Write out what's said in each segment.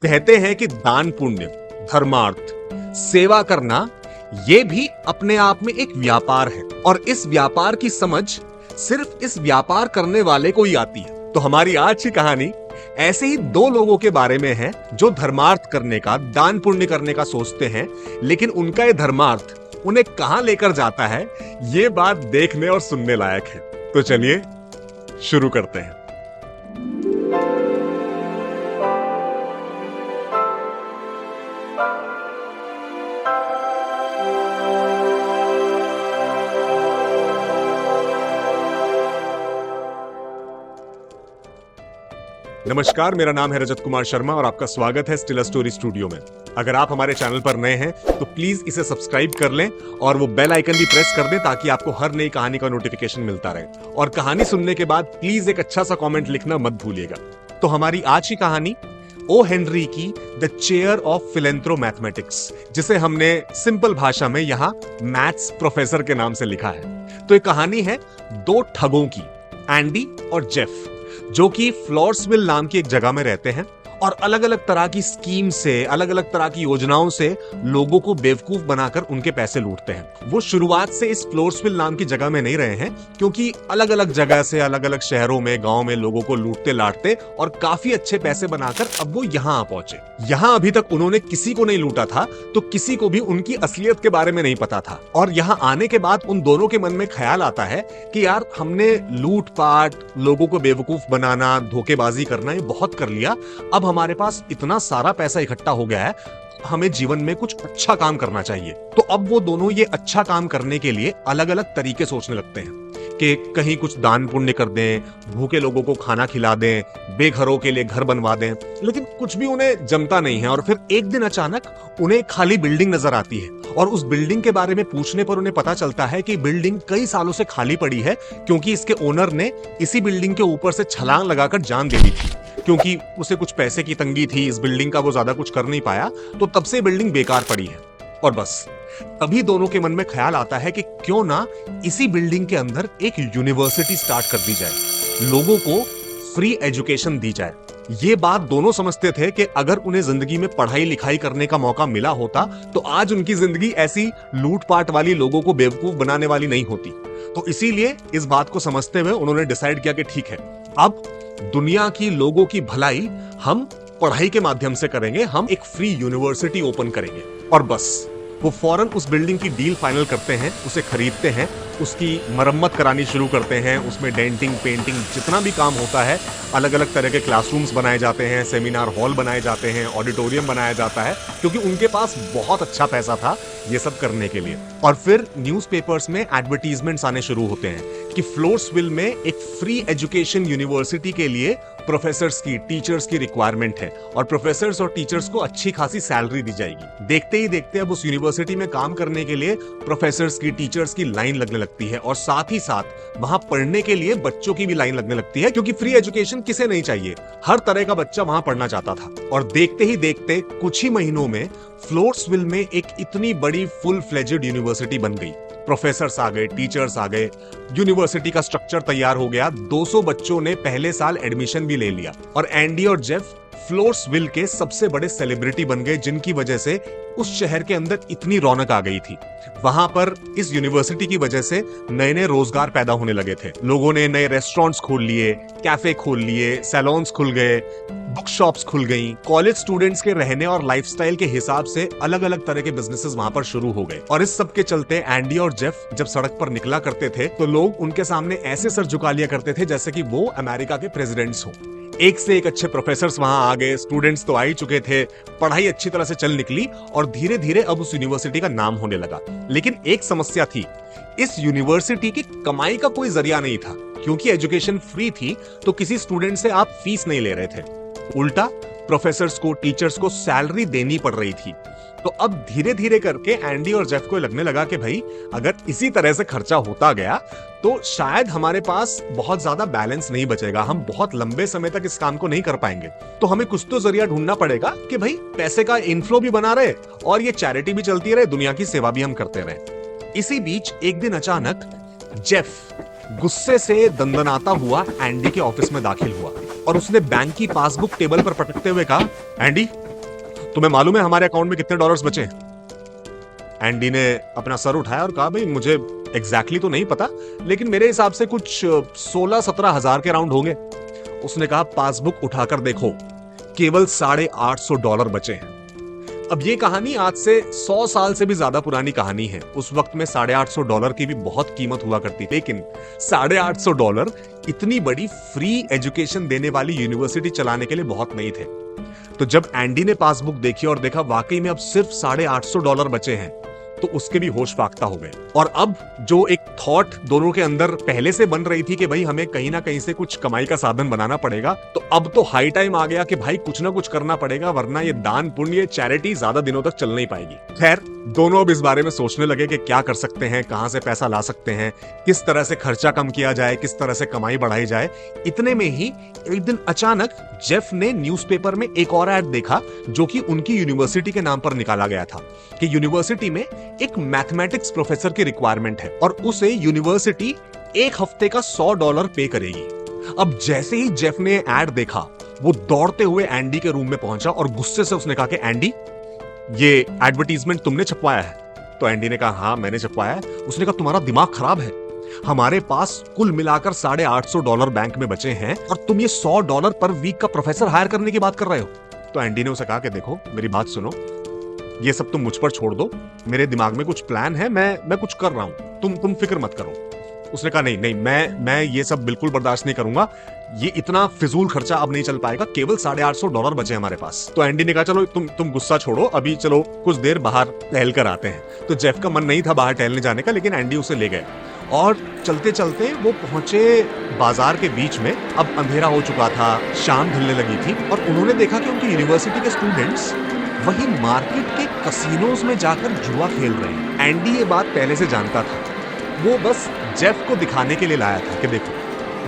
कहते हैं कि दान पुण्य, धर्मार्थ, सेवा करना ये भी अपने आप में एक व्यापार है और इस व्यापार की समझ सिर्फ इस व्यापार करने वाले को ही आती है। तो हमारी आज की कहानी ऐसे ही दो लोगों के बारे में है जो धर्मार्थ करने का, दान पुण्य करने का सोचते हैं, लेकिन उनका ये धर्मार्थ उन्हें कहां लेकर जाता है, ये बात देखने और सुनने लायक है। तो चलिए शुरू करते हैं। नमस्कार, मेरा नाम है रजत कुमार शर्मा और आपका स्वागत है स्टिल अ स्टोरी स्टूडियो में। अगर आप हमारे चैनल पर नए हैं तो प्लीज इसे सब्सक्राइब कर लें और वो बेल आइकन भी प्रेस कर दें ताकि आपको हर नई कहानी का नोटिफिकेशन मिलता रहे। और कहानी सुनने के बाद प्लीज एक अच्छा सा कमेंट लिखना मत भूलिएगा। तो हमारी आज की कहानी ओ हेनरी की द चेयर ऑफ फिलेंथ्रो मैथमेटिक्स, जिसे हमने सिंपल भाषा में यहाँ मैथ्स प्रोफेसर के नाम से लिखा है। तो ये कहानी है दो ठगों की, एंडी और जेफ, जो कि फ्लोर्सविल नाम की एक जगह में रहते हैं और अलग अलग तरह की स्कीम से, अलग अलग तरह की योजनाओं से लोगों को बेवकूफ बनाकर उनके पैसे लूटते हैं। वो शुरुआत से इस फ्लोर्सविल नाम की जगह में नहीं रहे हैं, क्योंकि अलग अलग जगह से, अलग अलग शहरों में, गांव में लोगों को लूटते लाटते और काफी अच्छे पैसे बनाकर अब वो यहाँ आ पहुंचे। यहाँ अभी तक उन्होंने किसी को नहीं लूटा था, तो किसी को भी उनकी असलियत के बारे में नहीं पता था। और यहाँ आने के बाद उन दोनों के मन में ख्याल आता है कि यार, हमने लूटपाट, लोगों को बेवकूफ बनाना, धोखेबाजी करना, ये बहुत कर लिया। अब हमारे पास इतना सारा पैसा इकट्ठा हो गया है, हमें जीवन में कुछ अच्छा काम करना चाहिए। तो अब वो दोनों ये अच्छा काम करने के लिए अलग अलग तरीके सोचने लगते हैं कि कहीं कुछ दान पुण्य कर दें, भूखे लोगों को खाना खिला दें, बेघरों के लिए घर बनवा दें, लेकिन कुछ भी उन्हें जमता नहीं है। और फिर एक दिन अचानक उन्हें खाली बिल्डिंग नजर आती है और उस बिल्डिंग के बारे में पूछने पर उन्हें पता चलता है कि बिल्डिंग कई सालों से खाली पड़ी है, क्योंकि इसके ओनर ने इसी बिल्डिंग के ऊपर से छलांग लगाकर जान दे दी थी। क्योंकि उसे कुछ पैसे की तंगी थी, इस बिल्डिंग का वो ज्यादा कुछ कर नहीं पाया, तो तब से बिल्डिंग बेकार पड़ी है। और बस तभी दोनों के मन में ख्याल आता है कि क्यों ना इसी बिल्डिंग के अंदर एक यूनिवर्सिटी स्टार्ट कर दी जाए, लोगों को फ्री एजुकेशन दी जाए। ये बात दोनों समझते थे कि अगर उन्हें जिंदगी में पढ़ाई लिखाई करने का मौका मिला होता तो आज उनकी जिंदगी ऐसी लूटपाट वाली, लोगों को बेवकूफ बनाने वाली नहीं होती। तो इसीलिए इस बात को समझते हुए उन्होंने डिसाइड किया कि ठीक है, अब दुनिया की लोगों की भलाई हम पढ़ाई के माध्यम से करेंगे, हम एक फ्री यूनिवर्सिटी ओपन करेंगे। और बस वो फौरन उस बिल्डिंग की डील फाइनल करते हैं, उसे खरीदते हैं, उसकी मरम्मत करानी शुरू करते हैं, उसमें डेंटिंग, पेंटिंग, जितना भी काम होता है, अलग अलग तरह के क्लासरूम्स बनाए जाते हैं, सेमिनार हॉल बनाए जाते हैं, ऑडिटोरियम बनाया जाता है, क्योंकि उनके पास बहुत अच्छा पैसा था ये सब करने के लिए। और फिर न्यूज़पेपर्स में एडवर्टीजमेंट्स आने शुरू होते हैं कि फ्लोर्सविल में एक फ्री एजुकेशन यूनिवर्सिटी के लिए प्रोफेसर्स की, टीचर्स की रिक्वायरमेंट है और प्रोफेसर्स और टीचर्स को अच्छी खासी सैलरी दी जाएगी। देखते ही देखते अब उस यूनिवर्सिटी में काम करने के लिए प्रोफेसर्स की, टीचर्स की लाइन लगने लगती है और साथ ही साथ वहां पढ़ने के लिए बच्चों की भी लाइन लगने लगती है, क्योंकि फ्री एजुकेशन किसे नहीं चाहिए, हर तरह का बच्चा वहां पढ़ना चाहता था। और देखते ही देखते कुछ ही महीनों में फ्लोर्सविल में एक इतनी बड़ी फुल फ्लेजेड यूनिवर्सिटी बन गई। प्रोफेसर्स आ गए, टीचर्स आ गए, यूनिवर्सिटी का स्ट्रक्चर तैयार हो गया। 200 बच्चों ने पहले साल एडमिशन भी ले लिया और एंडी और जेफ फ्लोर्सविल के सबसे बड़े सेलिब्रिटी बन गए, जिनकी वजह से उस शहर के अंदर इतनी रौनक आ गई थी। वहां पर इस यूनिवर्सिटी की वजह से नए नए रोजगार पैदा होने लगे थे। लोगों ने नए रेस्टोरेंट्स खोल लिए, कैफे खोल लिए, सैलून्स खुल गए, बुक शॉप्स खुल गई। कॉलेज स्टूडेंट्स के रहने और लाइफस्टाइल के हिसाब से अलग अलग तरह के बिजनेसेस वहां पर शुरू हो गए। और इस सब के चलते एंडी और जेफ जब सड़क पर निकला करते थे तो लोग उनके सामने ऐसे सर झुका लिया करते थे जैसे कि वो अमेरिका के प्रेसिडेंट्स हो। एक से एक अच्छे प्रोफेसर्स वहां आ गए, स्टूडेंट्स तो आ ही चुके थे, पढ़ाई अच्छी तरह से चल निकली और धीरे धीरे अब उस यूनिवर्सिटी का नाम होने लगा। लेकिन एक समस्या थी, इस यूनिवर्सिटी की कमाई का कोई जरिया नहीं था, क्योंकि एजुकेशन फ्री थी तो किसी स्टूडेंट से आप फीस नहीं ले रहे थे, उल्टा प्रोफेसर्स को, टीचर्स को सैलरी देनी पड़ रही थी। तो अब धीरे धीरे करके एंडी और जेफ को लगने लगा कि भाई, अगर इसी तरह से खर्चा होता गया तो शायद हमारे पास बहुत ज्यादा बैलेंस नहीं बचेगा, हम बहुत लंबे समय तक इस काम को नहीं कर पाएंगे। तो हमें कुछ तो जरिया ढूंढना पड़ेगा कि भाई पैसे का इनफ्लो भी बना रहे और ये चैरिटी भी चलती रहे, दुनिया की सेवा भी हम करते रहे। इसी बीच एक दिन अचानक जेफ गुस्से से दंदनाता हुआ एंडी के ऑफिस में दाखिल हुआ और उसने बैंक की पासबुक टेबल पर पटकते हुए कहा, एंडी, तुम्हें मालूम है हमारे अकाउंट में कितने डॉलर्स बचे हैं? एंडी ने अपना सर उठाया और कहा, भाई मुझे एग्जैक्टली तो नहीं पता, लेकिन मेरे हिसाब से कुछ 16-17 हजार के राउंड होंगे। उसने कहा, पासबुक उठाकर देखो, केवल $850 बचे हैं। अब ये कहानी आज से 100 साल से भी ज्यादा पुरानी कहानी है। उस वक्त में $850 की भी बहुत कीमत हुआ करती थी, लेकिन $850 इतनी बड़ी फ्री एजुकेशन देने वाली यूनिवर्सिटी चलाने के लिए बहुत नहीं थे। तो जब एंडी ने पासबुक देखी और देखा वाकई में अब सिर्फ $850 बचे हैं, तो उसके भी होश फाख्ता हो गए। और अब जो एक थॉट दोनों के अंदर पहले से बन रही थी कि भाई हमें कहीं ना कहीं से कुछ कमाई का साधन बनाना पड़ेगा, तो अब तो हाई टाइम आ गया कि भाई कुछ ना कुछ करना पड़ेगा, वरना ये दान पुण्य, ये चैरिटी ज्यादा दिनों तक चल नहीं पाएगी। खैर, दोनों अब इस बारे में सोचने लगे कि क्या कर सकते हैं, कहां से पैसा ला सकते हैं, किस तरह से खर्चा कम किया जाए, किस तरह से कमाई बढ़ाई जाए। इतने में ही एक दिन अचानक जेफ ने न्यूज़पेपर में एक और ऐड देखा, जो कि उनकी यूनिवर्सिटी के नाम पर निकाला गया था कि यूनिवर्सिटी में एक मैथमेटिक्स प्रोफेसर की रिक्वायरमेंट है और उसे यूनिवर्सिटी 1 हफ्ते का $100 पे करेगी। अब जैसे ही जेफ ने ऐड देखा, वो दौड़ते हुए एंडी के रूम में पहुंचा और गुस्से से उसने कहा कि एंडी, ये एडवर्टीजमेंट तुमने छपवाया है? तो एंडी ने कहा, हाँ मैंने छपवाया है। उसने कहा, तुम्हारा दिमाग खराब है, हमारे पास कुल मिलाकर $850 बैंक में बचे हैं और तुम ये $100 पर वीक का प्रोफेसर हायर करने की बात कर रहे हो। तो एंडी ने उसे कहा कि देखो मेरी बात सुनो, ये सब तुम मुझ पर छोड़ दो, मेरे दिमाग में कुछ प्लान है, मैं कुछ कर रहा हूं, तुम फिक्र मत करो। उसने कहा, नहीं मैं ये सब बिल्कुल बर्दाश्त नहीं करूंगा, ये इतना फिजूल खर्चा अब नहीं चल पाएगा, केवल $850 बचे हमारे पास। तो एंडी ने कहा, चलो तुम गुस्सा छोड़ो, अभी चलो कुछ देर बाहर टहल कर आते हैं। तो जेफ का मन नहीं था बाहर टहलने जाने का, लेकिन एंडी उसे ले गए और चलते चलते वो पहुंचे बाजार के बीच में। अब अंधेरा हो चुका था, शाम ढलने लगी थी और उन्होंने देखा कि उनकी यूनिवर्सिटी के स्टूडेंट्स वही मार्केट के कसिनोज में जाकर जुआ खेल रहे हैं। एंडी ये बात पहले से जानता था, वो बस जेफ को दिखाने के लिए लाया था कि देखो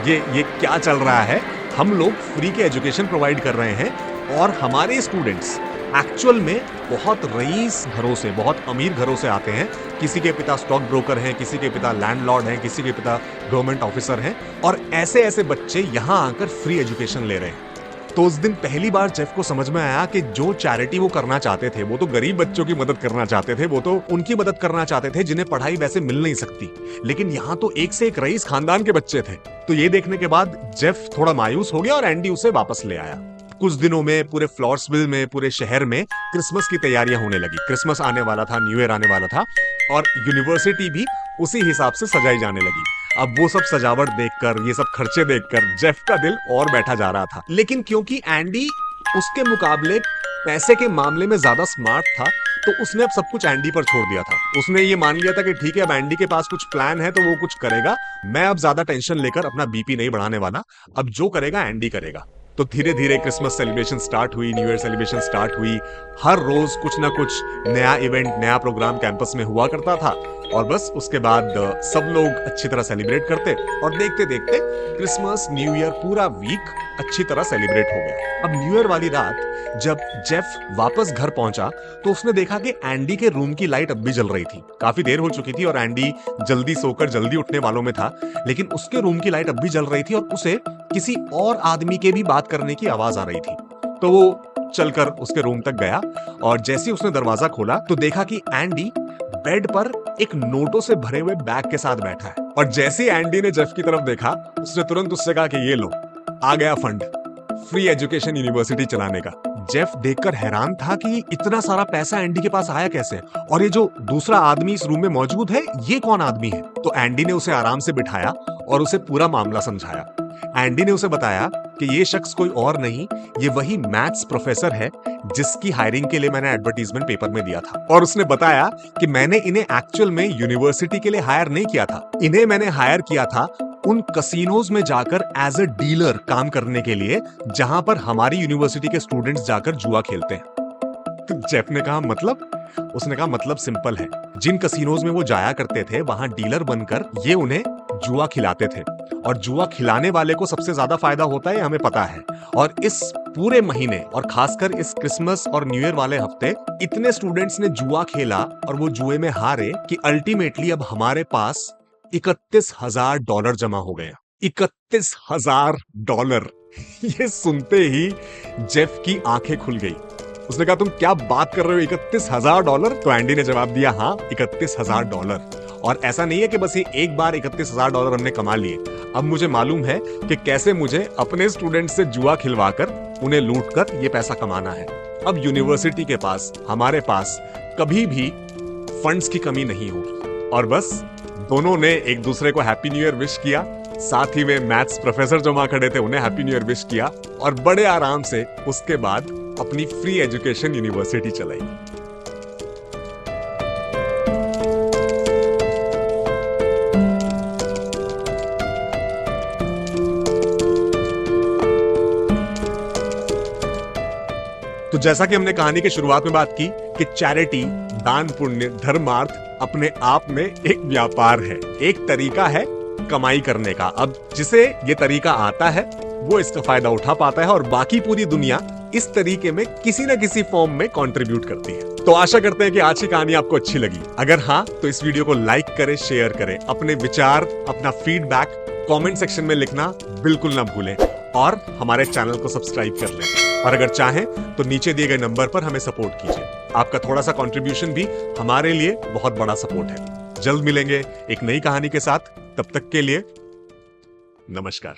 ये क्या चल रहा है, हम लोग फ्री के एजुकेशन प्रोवाइड कर रहे हैं और हमारे स्टूडेंट्स एक्चुअल में बहुत रईस घरों से, बहुत अमीर घरों से आते हैं। किसी के पिता स्टॉक ब्रोकर हैं, किसी के पिता लैंडलॉर्ड हैं, किसी के पिता गवर्नमेंट ऑफिसर हैं और ऐसे ऐसे बच्चे यहां आकर फ्री एजुकेशन ले रहे हैं। तो उस दिन पहली बार जेफ को समझ में आया कि जो चैरिटी वो करना चाहते थे, वो तो गरीब बच्चों की मदद करना चाहते थे, वो तो उनकी मदद करना चाहते थे जिन्हें पढ़ाई वैसे मिल नहीं सकती, लेकिन यहाँ तो एक से एक रईस खानदान के बच्चे थे। तो ये देखने के बाद जेफ थोड़ा मायूस हो गया और एंडी उसे वापस ले आया। कुछ दिनों में पूरे फ्लोर्सविल में, पूरे शहर में क्रिसमस की तैयारियां होने लगी। क्रिसमस आने वाला था, न्यू ईयर आने वाला था और यूनिवर्सिटी भी उसी हिसाब से सजाई जाने लगी। अब वो सब सजावट देखकर, ये सब खर्चे देखकर जेफ का दिल और बैठा जा रहा था। लेकिन क्योंकि एंडी उसके मुकाबले पैसे के मामले में ज्यादा स्मार्ट था, तो उसने अब सब कुछ एंडी पर छोड़ दिया था। उसने ये मान लिया था कि ठीक है, अब एंडी के पास कुछ प्लान है तो वो कुछ करेगा, मैं अब ज्यादा टेंशन लेकर अपना बीपी नहीं बढ़ाने वाला, अब जो करेगा एंडी करेगा। तो धीरे धीरे क्रिसमस सेलिब्रेशन स्टार्ट हुई, न्यू ईयर सेलिब्रेशन स्टार्ट हुई। हर रोज कुछ ना कुछ नया इवेंट, नया प्रोग्राम कैंपस में हुआ करता था और बस उसके बाद सब लोग अच्छी तरह सेलिब्रेट करते और देखते देखते क्रिसमस, न्यू ईयर पूरा वीक अच्छी तरह सेलिब्रेट हो गया। अब न्यू ईयर वाली रात जब जेफ वापस घर पहुंचा तो उसने देखा कि एंडी के रूम की लाइट अब भी जल रही थी। काफी देर हो चुकी थी और एंडी जल्दी सोकर जल्दी उठने वालों में था, लेकिन उसके रूम की लाइट अब भी जल रही थी और उसे किसी और आदमी के भी बात करने की आवाज आ रही थी। तो वो चलकर उसके रूम तक गया और जैसे ही उसने दरवाजा खोला तो देखा कि एंडी बेड पर एक नोटों से भरे हुए बैग के साथ बैठा है। और जैसे ही एंडी ने जेफ की तरफ देखा, उसने तुरंत उससे कहा कि ये लो, आ गया फंड फ्री एजुकेशन यूनिवर्सिटी चलाने का। जेफ देखकर हैरान था कि इतना सारा पैसा एंडी के पास आया कैसे, और ये जो दूसरा आदमी इस रूम में मौजूद है, ये कौन आदमी है। तो एंडी ने उसे आराम से बिठाया और उसे पूरा मामला समझाया। एंडी ने उसे बताया कि ये शख्स कोई और नहीं, ये वही मैथ्स प्रोफेसर है जिसकी हायरिंग के लिए मैंने एडवर्टीजमेंट पेपर में दिया था। और उसने बताया कि मैंने इन्हें एक्चुअल में यूनिवर्सिटी के लिए हायर नहीं किया था, इन्हें मैंने हायर किया था उन कसिनोज में जाकर एज अ डीलर काम करने के लिए, जहां पर हमारी यूनिवर्सिटी के स्टूडेंट्स जाकर जुआ खेलते हैं। तो जेफ ने कहा मतलब? उसने कहा मतलब सिंपल है, जिन कसिनोज में वो जाया करते थे वहां डीलर बनकर ये उन्हें जुआ खिलाते थे और जुआ खिलाने वाले को सबसे ज्यादा फायदा होता है, हमें पता है। और इस पूरे महीने और खासकर इस क्रिसमस और न्यू ईयर वाले हफ्ते इतने स्टूडेंट्स ने जुआ खेला और वो जुए में हारे कि अल्टीमेटली अब हमारे पास $31,000 जमा हो गया। $31,000। ये सुनते ही जेफ की आंखें खुल गई उसने कहा तुम क्या बात कर रहे हो, $31,000? तो एंडी ने जवाब दिया हाँ, $31,000। और ऐसा नहीं है कि बस ये एक बार $31,000 हमने कमा लिए। अब मुझे मालूम है कि कैसे मुझे अपने स्टूडेंट से जुआ खिलवाकर उन्हें लूटकर ये पैसा कमाना है। अब यूनिवर्सिटी के पास, हमारे पास कभी भी फंड्स की कमी नहीं होगी। और बस दोनों ने एक दूसरे को हैप्पी न्यू ईयर विश किया, साथ ही में मैथ्स प्रोफेसर जो वहां खड़े थे उन्हें हैप्पी न्यू ईयर विश किया, और बड़े आराम से उसके बाद अपनी फ्री एजुकेशन यूनिवर्सिटी चलाई। तो जैसा कि हमने कहानी की शुरुआत में बात की कि चैरिटी, दान पुण्य, धर्मार्थ अपने आप में एक व्यापार है, एक तरीका है कमाई करने का। अब जिसे ये तरीका आता है वो इसका फायदा उठा पाता है, और बाकी पूरी दुनिया इस तरीके में किसी ना किसी फॉर्म में कंट्रीब्यूट करती है। तो आशा करते हैं कि आज की कहानी आपको अच्छी लगी। अगर हाँ तो इस वीडियो को लाइक करें, शेयर करें, अपने विचार, अपना फीडबैक कमेंट सेक्शन में लिखना बिल्कुल ना भूलें, और हमारे चैनल को सब्सक्राइब कर लें। और अगर चाहें तो नीचे दिए गए नंबर पर हमें सपोर्ट कीजिए। आपका थोड़ा सा कंट्रीब्यूशन भी हमारे लिए बहुत बड़ा सपोर्ट है। जल्द मिलेंगे एक नई कहानी के साथ, तब तक के लिए नमस्कार।